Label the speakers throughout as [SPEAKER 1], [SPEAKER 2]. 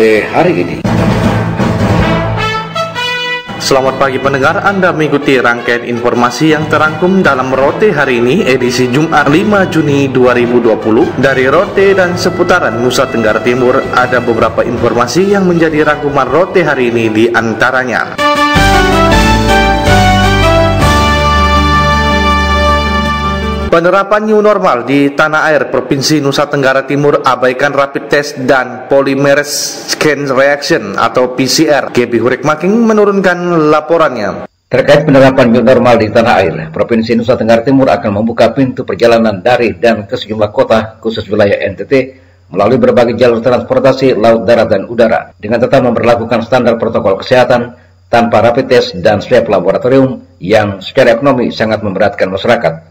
[SPEAKER 1] Rote hari ini. Selamat pagi pendengar, Anda mengikuti rangkaian informasi yang terangkum dalam Rote hari ini, edisi Jumat 5 Juni 2020. Dari Rote dan seputaran Nusa Tenggara Timur, ada beberapa informasi yang menjadi rangkuman Rote hari ini, di antaranya: penerapan new normal di tanah air Provinsi Nusa Tenggara Timur abaikan rapid test dan polymerase chain reaction atau PCR. GB Hurekmaking menurunkan laporannya.
[SPEAKER 2] Terkait penerapan new normal di tanah air, Provinsi Nusa Tenggara Timur akan membuka pintu perjalanan dari dan ke sejumlah kota khusus wilayah NTT melalui berbagai jalur transportasi laut, darat, dan udara dengan tetap memperlakukan standar protokol kesehatan tanpa rapid test dan swab laboratorium yang secara ekonomi sangat memberatkan masyarakat.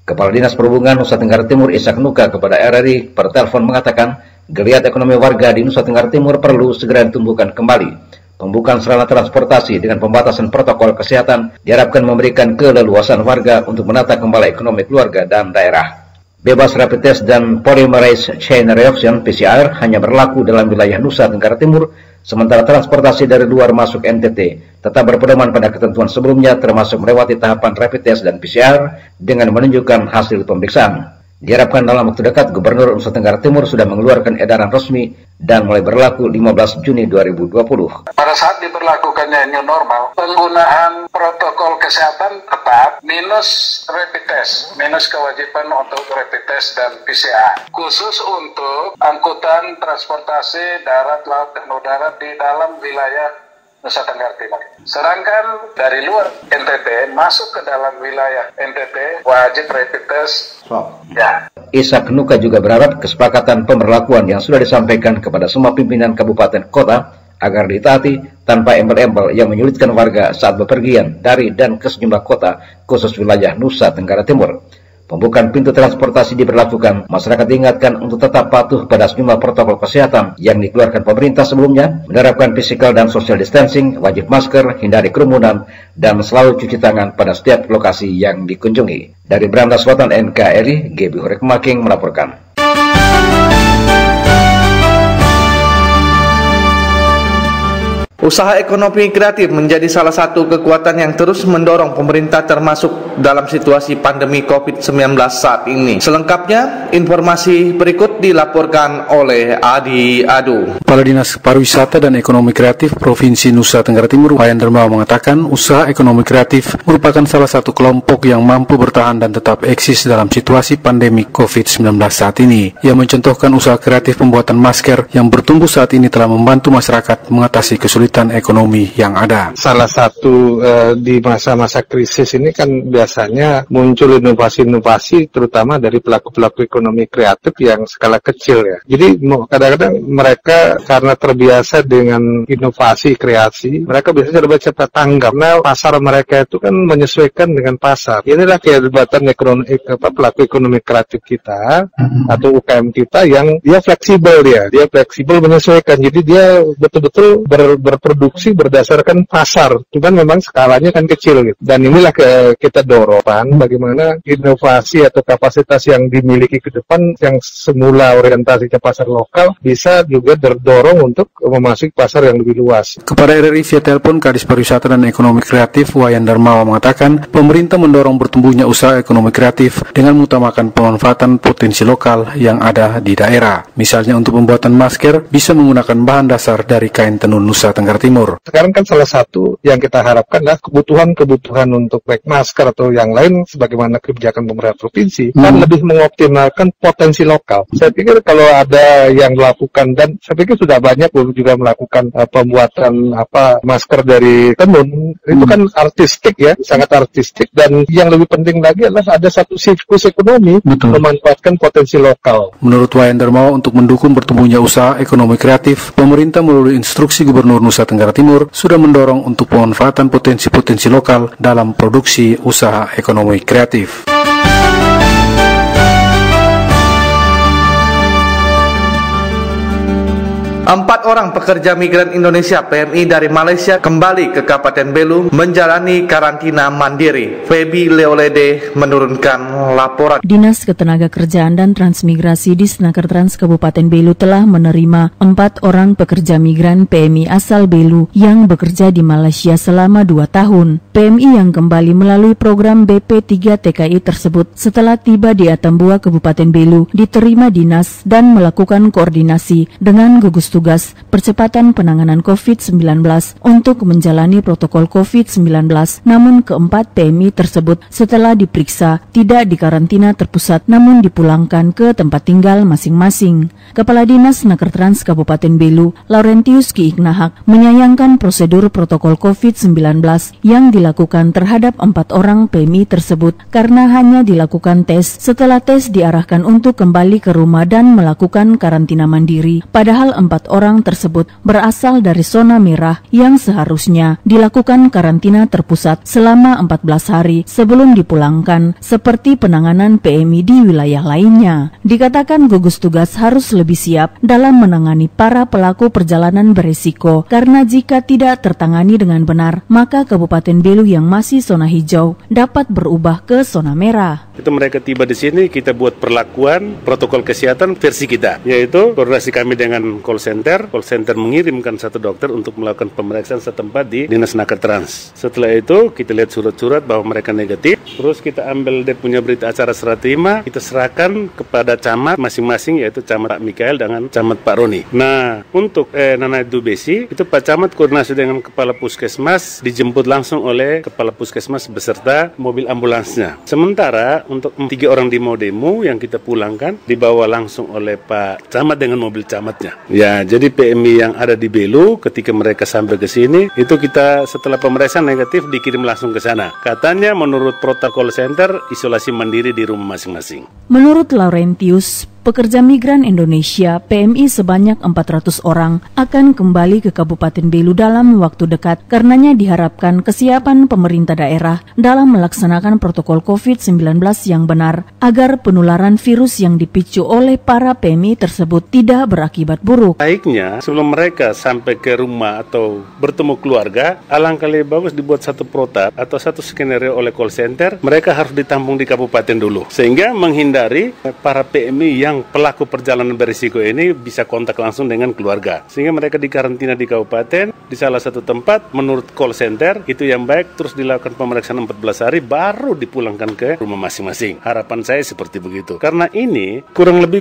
[SPEAKER 2] Kepala Dinas Perhubungan Nusa Tenggara Timur Ishak Nuka kepada RRI per telepon mengatakan, geliat ekonomi warga di Nusa Tenggara Timur perlu segera ditumbuhkan kembali. Pembukaan sarana transportasi dengan pembatasan protokol kesehatan diharapkan memberikan keleluasan warga untuk menata kembali ekonomi keluarga dan daerah. Bebas rapid test dan polymerase chain reaction PCR hanya berlaku dalam wilayah Nusa Tenggara Timur, sementara transportasi dari luar masuk NTT tetap berpedoman pada ketentuan sebelumnya, termasuk melewati tahapan rapid test dan PCR dengan menunjukkan hasil pemeriksaan. Diharapkan dalam waktu dekat, Gubernur Nusa Tenggara Timur sudah mengeluarkan edaran resmi dan mulai berlaku 15 Juni 2020.
[SPEAKER 3] Pada saat diberlakukannya new normal, penggunaan protokol kesehatan tetap minus rapid test, minus kewajiban untuk rapid test dan PCR. Khusus untuk angkutan transportasi darat, laut, dan udara di dalam wilayah Nusa Tenggara Timur. Sedangkan dari luar NTT masuk ke dalam wilayah NTT wajib rapid test. Ya.
[SPEAKER 2] Ishak Nuka juga berharap kesepakatan pemberlakuan yang sudah disampaikan kepada semua pimpinan kabupaten kota agar ditaati tanpa embel-embel yang menyulitkan warga saat bepergian dari dan ke sejumlah kota khusus wilayah Nusa Tenggara Timur. Pembukaan pintu transportasi diberlakukan, masyarakat diingatkan untuk tetap patuh pada sejumlah protokol kesehatan yang dikeluarkan pemerintah sebelumnya, menerapkan physical dan social distancing, wajib masker, hindari kerumunan, dan selalu cuci tangan pada setiap lokasi yang dikunjungi. Dari Beranda Selatan NKRI, GB Hurekmaking melaporkan.
[SPEAKER 1] Usaha ekonomi kreatif menjadi salah satu kekuatan yang terus mendorong pemerintah termasuk dalam situasi pandemi COVID-19 saat ini. Selengkapnya, informasi berikut dilaporkan oleh Adi Adu.
[SPEAKER 4] Kepala Dinas Pariwisata dan Ekonomi Kreatif Provinsi Nusa Tenggara Timur, Wayan Dermawan mengatakan usaha ekonomi kreatif merupakan salah satu kelompok yang mampu bertahan dan tetap eksis dalam situasi pandemi COVID-19 saat ini. Ia mencontohkan usaha kreatif pembuatan masker yang bertumbuh saat ini telah membantu masyarakat mengatasi kesulitan ekonomi yang ada.
[SPEAKER 5] Salah satu di masa-masa krisis ini kan biasanya muncul inovasi-inovasi terutama dari pelaku-pelaku ekonomi kreatif yang skala kecil ya. Jadi kadang-kadang mereka karena terbiasa dengan inovasi kreasi, mereka biasanya lebih cepat tanggap. Karena pasar mereka itu kan menyesuaikan dengan pasar. Inilah kehebatan pelaku ekonomi kreatif kita atau UKM kita yang dia fleksibel dia fleksibel menyesuaikan. Jadi dia betul-betul berproduksi berdasarkan pasar, cuman memang skalanya kan kecil gitu. Dan inilah kita dorongkan bagaimana inovasi atau kapasitas yang dimiliki ke depan yang semula orientasinya pasar lokal bisa juga terdorong untuk memasuki pasar yang lebih luas.
[SPEAKER 4] Kepada RRI via telepon, Kadis Pariwisata dan Ekonomi Kreatif Wayan Darmawa mengatakan pemerintah mendorong bertumbuhnya usaha ekonomi kreatif dengan mengutamakan pemanfaatan potensi lokal yang ada di daerah. Misalnya untuk pembuatan masker bisa menggunakan bahan dasar dari kain tenun Nusa Tenggara Timur.
[SPEAKER 5] Sekarang kan salah satu yang kita harapkan adalah kebutuhan untuk baik masker atau yang lain sebagaimana kebijakan pemerintah provinsi kan lebih mengoptimalkan potensi lokal. Saya pikir kalau ada yang melakukan, dan saya pikir sudah banyak juga melakukan pembuatan masker dari tenun, itu kan artistik ya, sangat artistik, dan yang lebih penting lagi adalah ada satu siklus ekonomi memanfaatkan potensi lokal.
[SPEAKER 4] Menurut Wayan Darmawa, untuk mendukung bertumbuhnya usaha ekonomi kreatif, pemerintah melalui instruksi Gubernur Nusa Tenggara Timur sudah mendorong untuk pemanfaatan potensi-potensi lokal dalam produksi usaha ekonomi kreatif.
[SPEAKER 1] 4 orang pekerja migran Indonesia PMI dari Malaysia kembali ke Kabupaten Belu menjalani karantina mandiri. Feby Leolede menurunkan laporan.
[SPEAKER 6] Dinas Ketenagakerjaan dan Transmigrasi Disnaker Trans Kabupaten Belu telah menerima 4 orang pekerja migran PMI asal Belu yang bekerja di Malaysia selama 2 tahun. PMI yang kembali melalui program BP3 TKI tersebut setelah tiba di Atambua Kabupaten Belu diterima dinas dan melakukan koordinasi dengan gugus tugas percepatan penanganan COVID-19 untuk menjalani protokol COVID-19. Namun keempat PMI tersebut setelah diperiksa tidak dikarantina terpusat namun dipulangkan ke tempat tinggal masing-masing. Kepala Dinas Nakertrans Kabupaten Belu, Laurentius Ki Ignahak, menyayangkan prosedur protokol COVID-19 yang dilakukan terhadap 4 orang PMI tersebut karena hanya dilakukan tes. Setelah tes diarahkan untuk kembali ke rumah dan melakukan karantina mandiri. Padahal 4 orang tersebut berasal dari zona merah yang seharusnya dilakukan karantina terpusat selama 14 hari sebelum dipulangkan seperti penanganan PMI di wilayah lainnya. Dikatakan gugus tugas harus lebih siap dalam menangani para pelaku perjalanan berisiko karena jika tidak tertangani dengan benar maka Kabupaten Belu yang masih zona hijau dapat berubah ke zona merah.
[SPEAKER 7] Itu mereka tiba di sini kita buat perlakuan protokol kesehatan versi kita, yaitu koordinasi kami dengan call center mengirimkan 1 dokter untuk melakukan pemeriksaan setempat di Dinas Nakertrans. Setelah itu kita lihat surat-surat bahwa mereka negatif, terus kita ambil dia punya berita acara serah terima, kita serahkan kepada camat masing-masing, yaitu camat Pak Mikael dengan camat Pak Roni. Nah, untuk Nanai Dubesi, itu Pak Camat koordinasi dengan kepala puskesmas, dijemput langsung oleh kepala puskesmas beserta mobil ambulansnya. Sementara untuk 3 orang di Modemu yang kita pulangkan dibawa langsung oleh Pak Camat dengan mobil camatnya. Ya, jadi PMI yang ada di Belu ketika mereka sampai ke sini, itu kita setelah pemeriksaan negatif dikirim langsung ke sana. Katanya menurut protokol center isolasi mandiri di rumah masing-masing.
[SPEAKER 6] Menurut Laurentius, pekerja migran Indonesia PMI sebanyak 400 orang akan kembali ke Kabupaten Belu dalam waktu dekat. Karenanya diharapkan kesiapan pemerintah daerah dalam melaksanakan protokol COVID-19 yang benar agar penularan virus yang dipicu oleh para PMI tersebut tidak berakibat buruk.
[SPEAKER 7] Baiknya sebelum mereka sampai ke rumah atau bertemu keluarga, alangkah lebih bagus dibuat satu protap atau satu skenario oleh call center. Mereka harus ditampung di kabupaten dulu sehingga menghindari para PMI yang pelaku perjalanan berisiko ini bisa kontak langsung dengan keluarga, sehingga mereka dikarantina di kabupaten di salah satu tempat menurut call center itu yang baik, terus dilakukan pemeriksaan 14 hari baru dipulangkan ke rumah masing-masing. Harapan saya seperti begitu, karena ini kurang lebih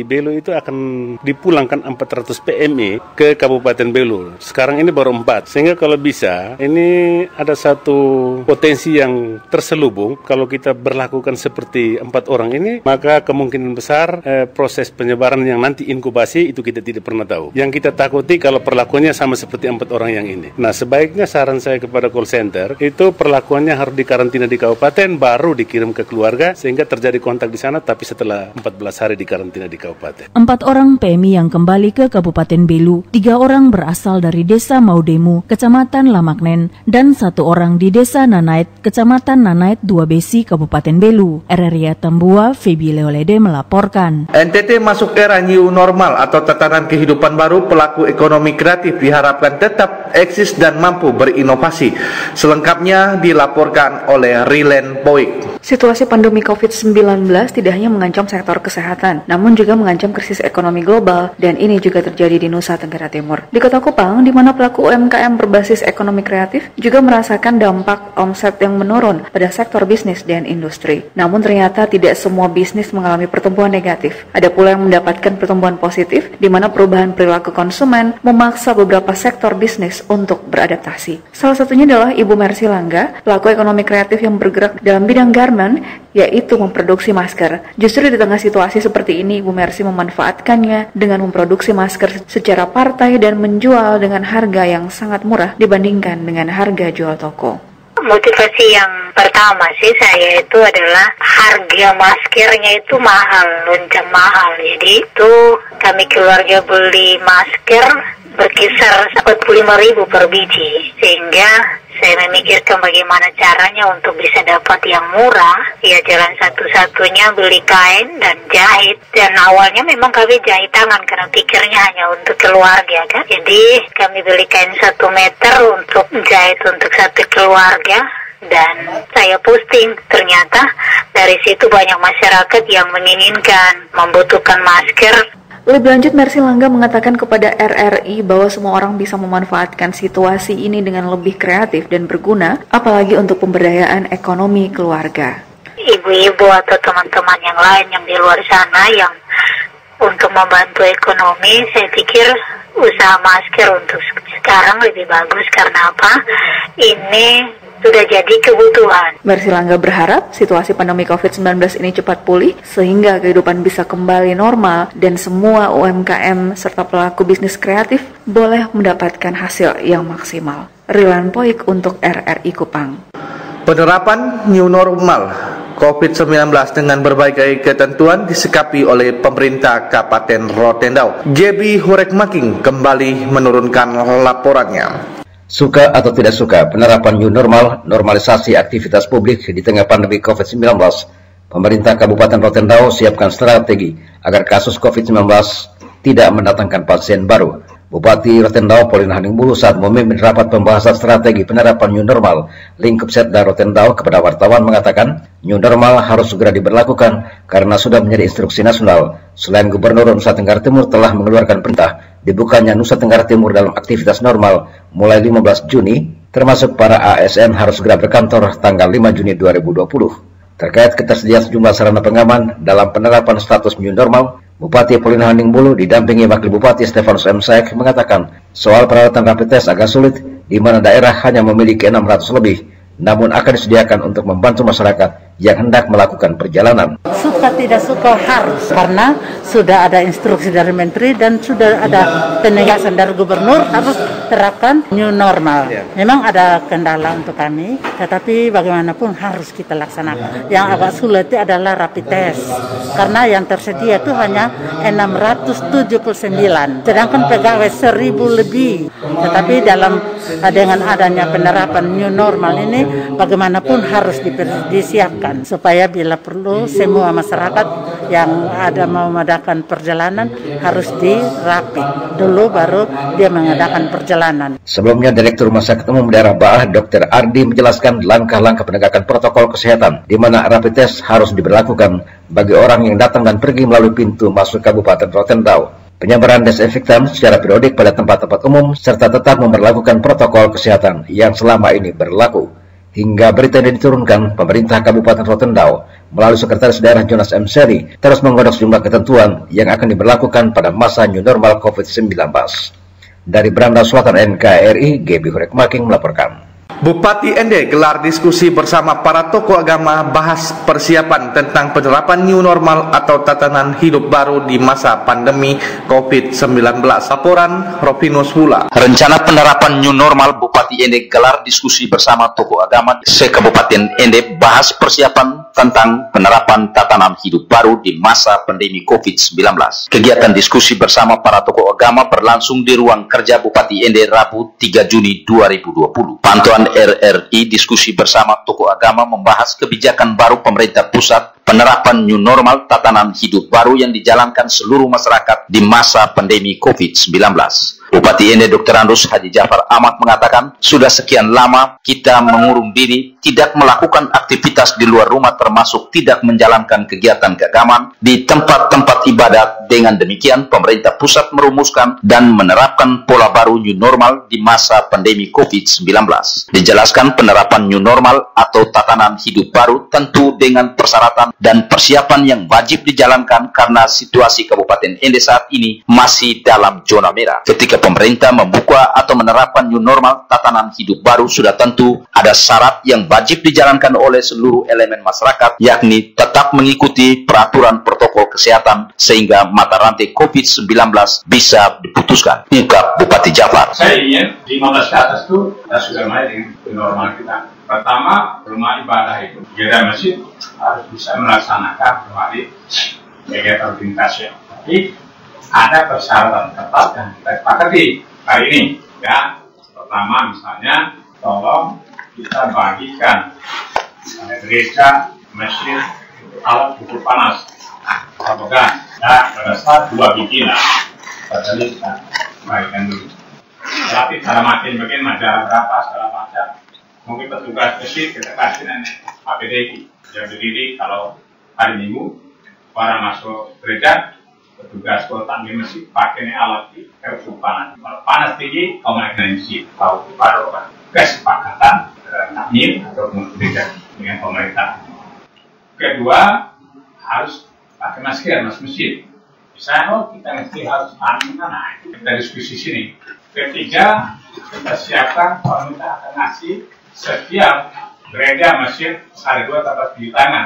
[SPEAKER 7] Belu itu akan dipulangkan 400 PMI ke Kabupaten Belu. Sekarang ini baru 4, sehingga kalau bisa ini ada satu potensi yang terselubung. Kalau kita berlakukan seperti 4 orang ini, maka kemungkinan besar proses penyebaran yang nanti inkubasi itu kita tidak pernah tahu. Yang kita takuti kalau perlakuannya sama seperti 4 orang yang ini. Nah, sebaiknya saran saya kepada call center itu perlakuannya harus dikarantina di kabupaten baru dikirim ke keluarga sehingga terjadi kontak di sana, tapi setelah 14 hari dikarantina di kabupaten.
[SPEAKER 6] 4 orang PMI yang kembali ke Kabupaten Belu, 3 orang berasal dari Desa Maudemu, Kecamatan Lamaknen, dan 1 orang di Desa Nanait, Kecamatan Nanait 2 Besi, Kabupaten Belu. RRI Atambua, Feby Leolede melaporkan.
[SPEAKER 1] NTT masuk era new normal atau tatanan kehidupan baru. Pelaku ekonomi kreatif diharapkan tetap eksis dan mampu berinovasi. Selengkapnya dilaporkan oleh Rilen Poik.
[SPEAKER 8] Situasi pandemi COVID-19 tidak hanya mengancam sektor kesehatan, namun juga mengancam krisis ekonomi global, dan ini juga terjadi di Nusa Tenggara Timur. Di Kota Kupang, di mana pelaku UMKM berbasis ekonomi kreatif juga merasakan dampak omset yang menurun pada sektor bisnis dan industri. Namun ternyata tidak semua bisnis mengalami pertumbuhan negatif. Ada pula yang mendapatkan pertumbuhan positif, di mana perubahan perilaku konsumen memaksa beberapa sektor bisnis untuk beradaptasi. Salah satunya adalah Ibu Mercy Langga, pelaku ekonomi kreatif yang bergerak dalam bidang garment, yaitu memproduksi masker. Justru di tengah situasi seperti ini, Ibu Mercy memanfaatkannya dengan memproduksi masker secara partai dan menjual dengan harga yang sangat murah dibandingkan dengan harga jual toko.
[SPEAKER 9] Motivasi yang pertama sih saya itu adalah harga maskernya itu mahal, lonjang mahal. Jadi itu kami keluarga beli masker berkisar 45.000 per biji, sehingga saya memikirkan bagaimana caranya untuk bisa dapat yang murah. Ya, jalan satu-satunya beli kain dan jahit. Dan awalnya memang kami jahit tangan karena pikirnya hanya untuk keluarga kan. Jadi kami beli kain 1 meter untuk jahit untuk 1 keluarga. Dan saya posting, ternyata dari situ banyak masyarakat yang menginginkan, membutuhkan masker.
[SPEAKER 8] Lebih lanjut, Mercy Langga mengatakan kepada RRI bahwa semua orang bisa memanfaatkan situasi ini dengan lebih kreatif dan berguna, apalagi untuk pemberdayaan ekonomi keluarga.
[SPEAKER 9] Ibu-ibu atau teman-teman yang lain yang di luar sana yang untuk membantu ekonomi, saya pikir usaha masker untuk sekarang lebih bagus. Karena apa? Ini sudah jadi kebutuhan.
[SPEAKER 8] Mercy Langga berharap situasi pandemi COVID-19 ini cepat pulih sehingga kehidupan bisa kembali normal dan semua UMKM serta pelaku bisnis kreatif boleh mendapatkan hasil yang maksimal. Rilan Poik untuk RRI Kupang.
[SPEAKER 1] Penerapan new normal COVID-19 dengan berbagai ketentuan disikapi oleh pemerintah Kabupaten Rotendau. Gebi Hurekmaking kembali menurunkan laporannya.
[SPEAKER 2] Suka atau tidak suka, penerapan new normal, normalisasi aktivitas publik di tengah pandemi COVID-19, pemerintah Kabupaten Rotendau siapkan strategi agar kasus COVID-19 tidak mendatangkan pasien baru. Bupati Rotendau Pauline Haningbulu saat memimpin rapat pembahasan strategi penerapan new normal lingkup Setda Rotendau kepada wartawan mengatakan new normal harus segera diberlakukan karena sudah menjadi instruksi nasional. Selain Gubernur Nusa Tenggara Timur telah mengeluarkan perintah dibukanya Nusa Tenggara Timur dalam aktivitas normal mulai 15 Juni, termasuk para ASN harus segera berkantor tanggal 5 Juni 2020. Terkait ketersediaan sejumlah sarana pengaman dalam penerapan status new normal, Bupati Pauline Haningbulu didampingi Wakil Bupati Stefanus M. Saek mengatakan soal peralatan rapid test agak sulit di mana daerah hanya memiliki 600 lebih, namun akan disediakan untuk membantu masyarakat yang hendak melakukan perjalanan.
[SPEAKER 10] Suka tidak suka harus, karena sudah ada instruksi dari Menteri dan sudah ada penegasan dari Gubernur harus terapkan new normal. Memang ada kendala untuk kami, tetapi bagaimanapun harus kita laksanakan. Yang agak sulit adalah rapid test, karena yang tersedia itu hanya 679, sedangkan pegawai 1.000 lebih. Tetapi dengan adanya penerapan new normal ini, bagaimanapun harus disiapkan supaya bila perlu semua masyarakat yang ada mau mengadakan perjalanan harus dirapid dulu baru dia mengadakan perjalanan.
[SPEAKER 2] Sebelumnya Direktur Rumah Sakit Umum Daerah Baah Dr. Ardi menjelaskan langkah-langkah penegakan protokol kesehatan di mana rapid test harus diberlakukan bagi orang yang datang dan pergi melalui pintu masuk Kabupaten Rotendau. Penyebaran desinfektan secara periodik pada tempat-tempat umum serta tetap memperlakukan protokol kesehatan yang selama ini berlaku. Hingga berita ini diturunkan, pemerintah Kabupaten Rotendau melalui Sekretaris Daerah Jonas M. Seri terus menggodok sejumlah ketentuan yang akan diberlakukan pada masa new normal COVID-19. Dari Beranda Selatan NKRI, Gebi Hurekmaking melaporkan.
[SPEAKER 1] Bupati Ende gelar diskusi bersama para tokoh agama bahas persiapan tentang penerapan new normal atau tatanan hidup baru di masa pandemi COVID-19. Laporan Rovinus Hula.
[SPEAKER 11] Rencana penerapan new normal Bupati Ende gelar diskusi bersama tokoh agama se-Kabupaten Ende bahas persiapan tentang penerapan tatanan hidup baru di masa pandemi COVID-19. Kegiatan diskusi bersama para tokoh agama berlangsung di ruang kerja Bupati Ende Rabu 3 Juni 2020. Pantauan RRI diskusi bersama tokoh agama membahas kebijakan baru pemerintah pusat penerapan new normal tatanan hidup baru yang dijalankan seluruh masyarakat di masa pandemi COVID-19. Bupati Ende Dr. Andrus Haji Jafar Ahmad mengatakan, sudah sekian lama kita mengurung diri, tidak melakukan aktivitas di luar rumah termasuk tidak menjalankan kegiatan keagamaan di tempat-tempat ibadat. Dengan demikian, pemerintah pusat merumuskan dan menerapkan pola baru new normal di masa pandemi COVID-19. Dijelaskan penerapan new normal atau tatanan hidup baru tentu dengan persyaratan dan persiapan yang wajib dijalankan karena situasi Kabupaten Ende saat ini masih dalam zona merah. Ketika pemerintah membuka atau menerapkan new normal tatanan hidup baru sudah tentu ada syarat yang wajib dijalankan oleh seluruh elemen masyarakat, yakni tetap mengikuti peraturan protokol kesehatan sehingga mata rantai COVID-19 bisa diputuskan. Ungkap Bupati Jafar.
[SPEAKER 12] Saya ingin 15 ke atas itu kita sudah mulai dengan normal kita. Pertama, rumah ibadah itu gereja masjid harus bisa melaksanakan kembali kegiatan organisasi. Tapi ada persyaratan ketat dan kita sepakati hari ini. Ya, pertama misalnya, tolong kita bagikan gereja, mesin, alat ukur panas, gas. Ya, pada saat 2 biji lah, tadi kita bagikan dulu. Tapi cara makin bagaimana, jarak berapa, segala macam. Mungkin petugas mesin kita kasih APD yang berdiri kalau hari Minggu para masuk gereja, petugas kota mesin pakai alat di ukur panas. Kalau panas tinggi, kau naik mesin, tahu pada kesepakatan takmir atau gereja dengan pemerintah. Kedua, harus pakai masker, masjid. Misalnya kita mesti harus mana? Kita diskusi sini. Ketiga, kita siapkan pemerintah akan ngasih setiap gereja masjid ada 2 tempat cuci tangan.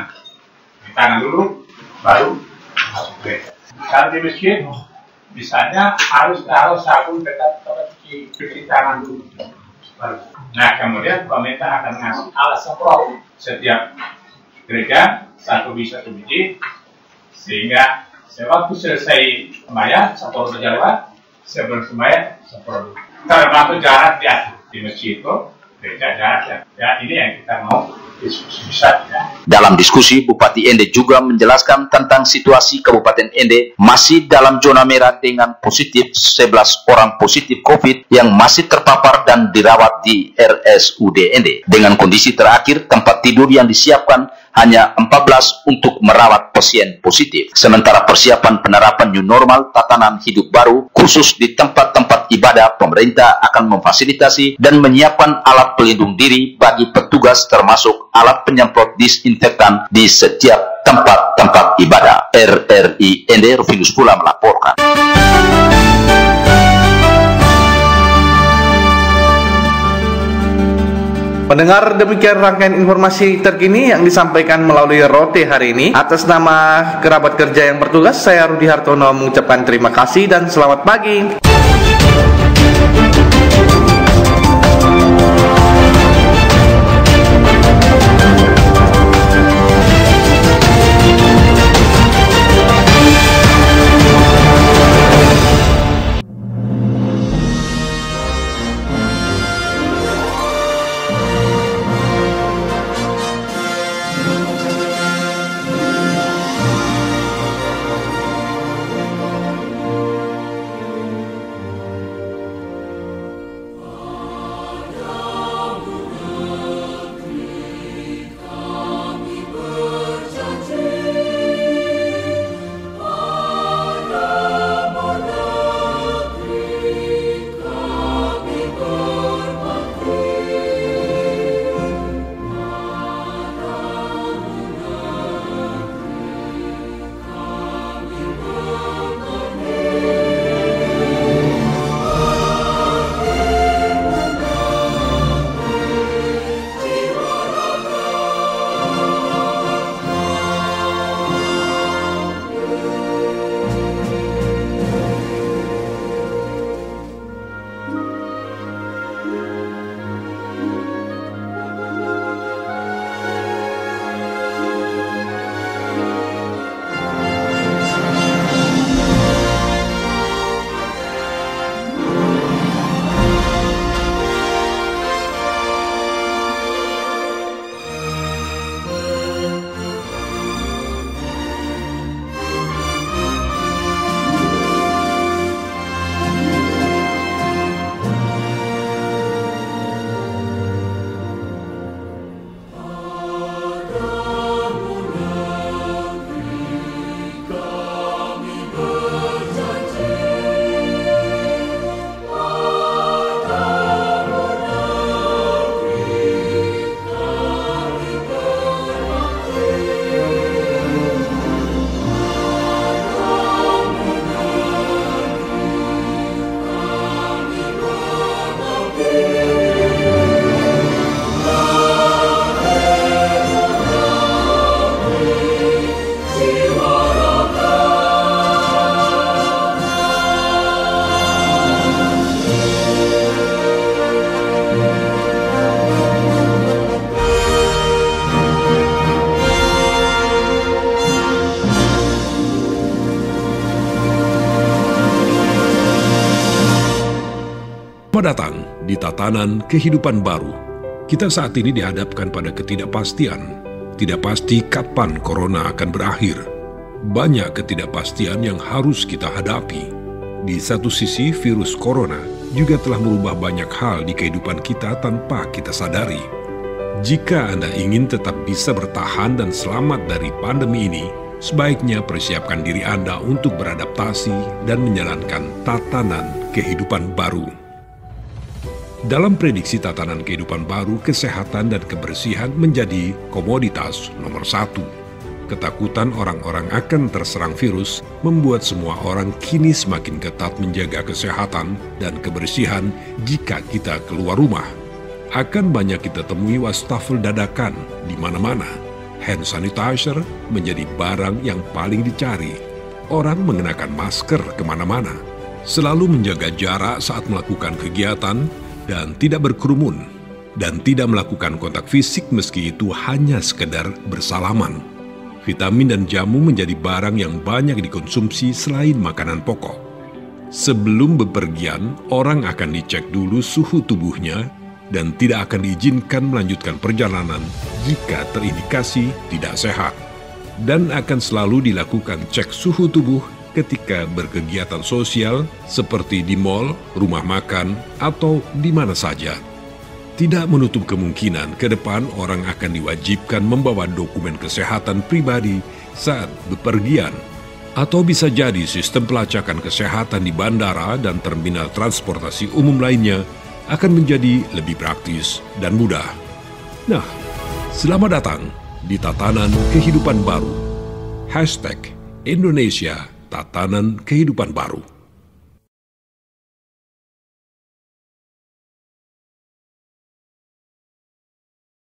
[SPEAKER 12] Cuci tangan dulu, baru masuk gereja. Kalau di masjid, misalnya harus taruh sabun dekat tempat cuci tangan dulu. Nah, kemudian pemerintah akan ngasih alat semprot setiap gereja 1 biji, sehingga sewaktu selesai sembahyang, semprot berjalan, sebelum sembahyang, semprot. Termasuk jarak di masjid itu, gereja jaraknya. Ya, ini yang kita mau diskusi ya.
[SPEAKER 11] Dalam diskusi, Bupati Ende juga menjelaskan tentang situasi Kabupaten Ende masih dalam zona merah dengan positif 11 orang positif COVID yang masih terpapar dan dirawat di RSUD Ende. Dengan kondisi terakhir, tempat tidur yang disiapkan hanya 14 untuk merawat pasien positif. Sementara persiapan penerapan new normal tatanan hidup baru, khusus di tempat-tempat ibadah, pemerintah akan memfasilitasi dan menyiapkan alat pelindung diri bagi petugas termasuk alat penyemprot disinfektan di setiap tempat-tempat ibadah. RRI Ende Rufinus pula melaporkan.
[SPEAKER 1] Pendengar, demikian rangkaian informasi terkini yang disampaikan melalui Rote hari ini. Atas nama kerabat kerja yang bertugas, saya Rudi Hartono mengucapkan terima kasih dan selamat pagi.
[SPEAKER 13] tatanan kehidupan baru. Kita saat ini dihadapkan pada ketidakpastian. Tidak pasti kapan corona akan berakhir. Banyak ketidakpastian yang harus kita hadapi. Di satu sisi, virus corona juga telah merubah banyak hal di kehidupan kita tanpa kita sadari. Jika Anda ingin tetap bisa bertahan dan selamat dari pandemi ini, sebaiknya persiapkan diri Anda untuk beradaptasi dan menjalankan tatanan kehidupan baru. Dalam prediksi tatanan kehidupan baru, kesehatan dan kebersihan menjadi komoditas nomor 1. Ketakutan orang-orang akan terserang virus membuat semua orang kini semakin ketat menjaga kesehatan dan kebersihan jika kita keluar rumah. Akan banyak kita temui wastafel dadakan di mana-mana. Hand sanitizer menjadi barang yang paling dicari. Orang mengenakan masker kemana-mana. Selalu menjaga jarak saat melakukan kegiatan dan tidak berkerumun. Dan tidak melakukan kontak fisik meski itu hanya sekedar bersalaman. Vitamin dan jamu menjadi barang yang banyak dikonsumsi selain makanan pokok. Sebelum bepergian, orang akan dicek dulu suhu tubuhnya dan tidak akan diizinkan melanjutkan perjalanan jika terindikasi tidak sehat. Dan akan selalu dilakukan cek suhu tubuh ketika berkegiatan sosial seperti di mal, rumah makan, atau di mana saja. Tidak menutup kemungkinan ke depan orang akan diwajibkan membawa dokumen kesehatan pribadi saat bepergian. Atau bisa jadi sistem pelacakan kesehatan di bandara dan terminal transportasi umum lainnya akan menjadi lebih praktis dan mudah. Nah, selamat datang di Tatanan Kehidupan Baru. #Indonesia Tatanan Kehidupan Baru.